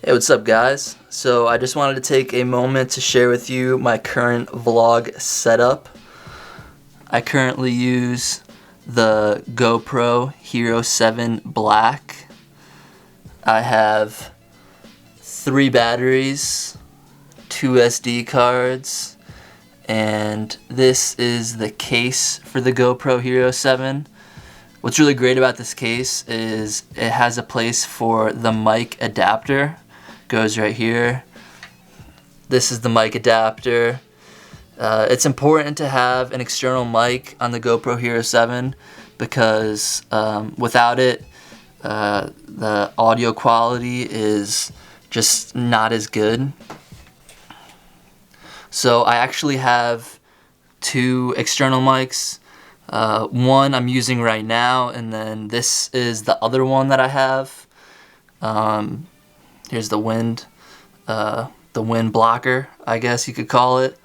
Hey, what's up guys? So I just wanted to take a moment to share with you my current vlog setup. I currently use the GoPro Hero 7 Black. I have 3 batteries, 2 SD cards, and this is the case for the GoPro Hero 7. What's really great about this case is it has a place for the mic adapter. Goes right here. This is the mic adapter. It's important to have an external mic on the GoPro Hero 7 because without it, the audio quality is just not as good. So I actually have 2 external mics. One I'm using right now, and then this is the other one that I have. Here's the wind blocker, I guess you could call it.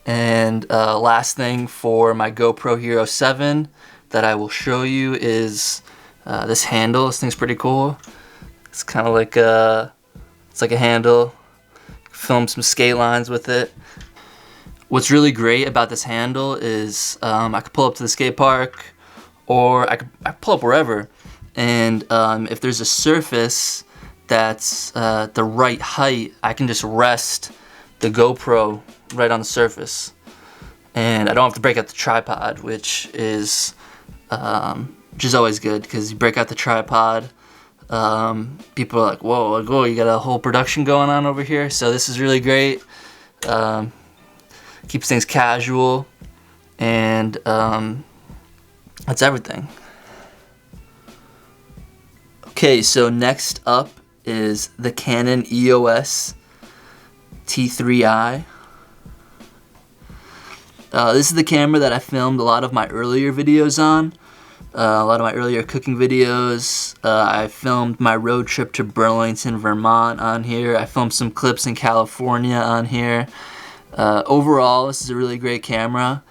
And last thing for my GoPro Hero 7 that I will show you is this handle. This thing's pretty cool. It's kind of like it's like a handle. Film some skate lines with it. What's really great about this handle is I could pull up to the skate park, or I could pull up wherever, and if there's a surface that's the right height, I can just rest the GoPro right on the surface, and I don't have to break out the tripod, which is always good, because you break out the tripod, people are like, whoa, you got a whole production going on over here. So this is really great. Keeps things casual, and that's everything. Okay, so next up is the Canon EOS T3i. This is the camera that I filmed a lot of my earlier videos on, a lot of my earlier cooking videos. I filmed my road trip to Burlington, Vermont on here. I filmed some clips in California on here. Overall, this is a really great camera.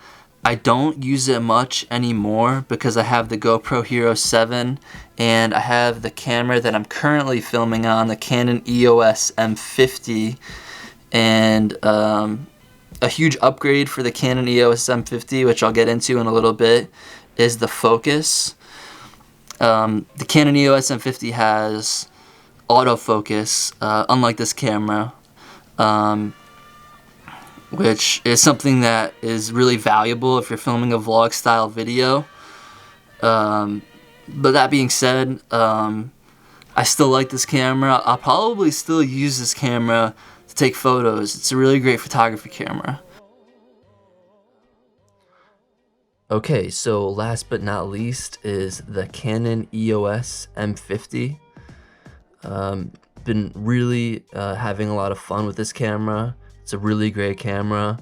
I don't use it much anymore because I have the GoPro Hero 7 and I have the camera that I'm currently filming on, the Canon EOS M50. And a huge upgrade for the Canon EOS M50, which I'll get into in a little bit, is the focus. The Canon EOS M50 has autofocus, unlike this camera. Which is something that is really valuable if you're filming a vlog style video. But that being said, I still like this camera. I'll probably still use this camera to take photos. It's a really great photography camera. Okay, so last but not least is the Canon EOS M50. Been really having a lot of fun with this camera. It's a really great camera.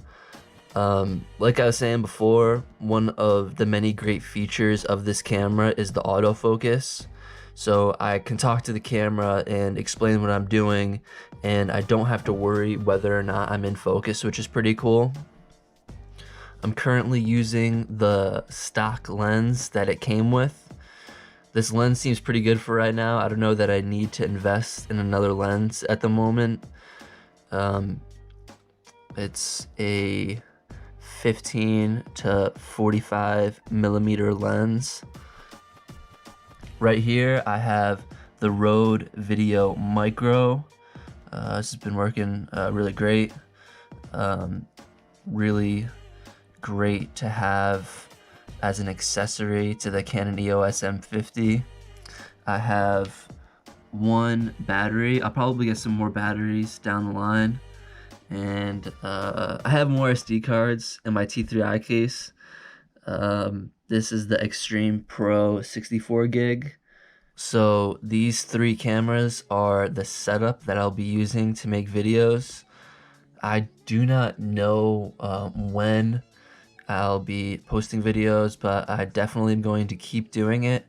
Like I was saying before, one of the many great features of this camera is the autofocus. So I can talk to the camera and explain what I'm doing, and I don't have to worry whether or not I'm in focus, which is pretty cool. I'm currently using the stock lens that it came with. This lens seems pretty good for right now. I don't know that I need to invest in another lens at the moment. It's a 15 to 45 millimeter lens. Right here I have the Rode Video Micro. This has been working really great. Really great to have as an accessory to the Canon EOS M50. I have 1 battery. I'll probably get some more batteries down the line. And I have more SD cards in my T3i case. This is the Extreme Pro 64 gig. So these 3 cameras are the setup that I'll be using to make videos. I do not know when I'll be posting videos, but I definitely am going to keep doing it.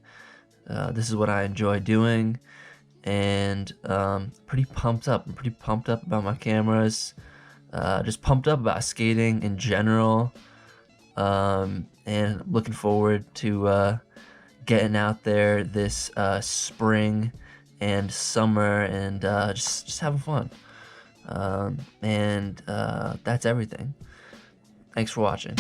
This is what I enjoy doing, and pretty pumped up. I'm pretty pumped up about my cameras. Just pumped up about skating in general, and looking forward to getting out there this spring and summer, and just having fun. That's everything. Thanks for watching.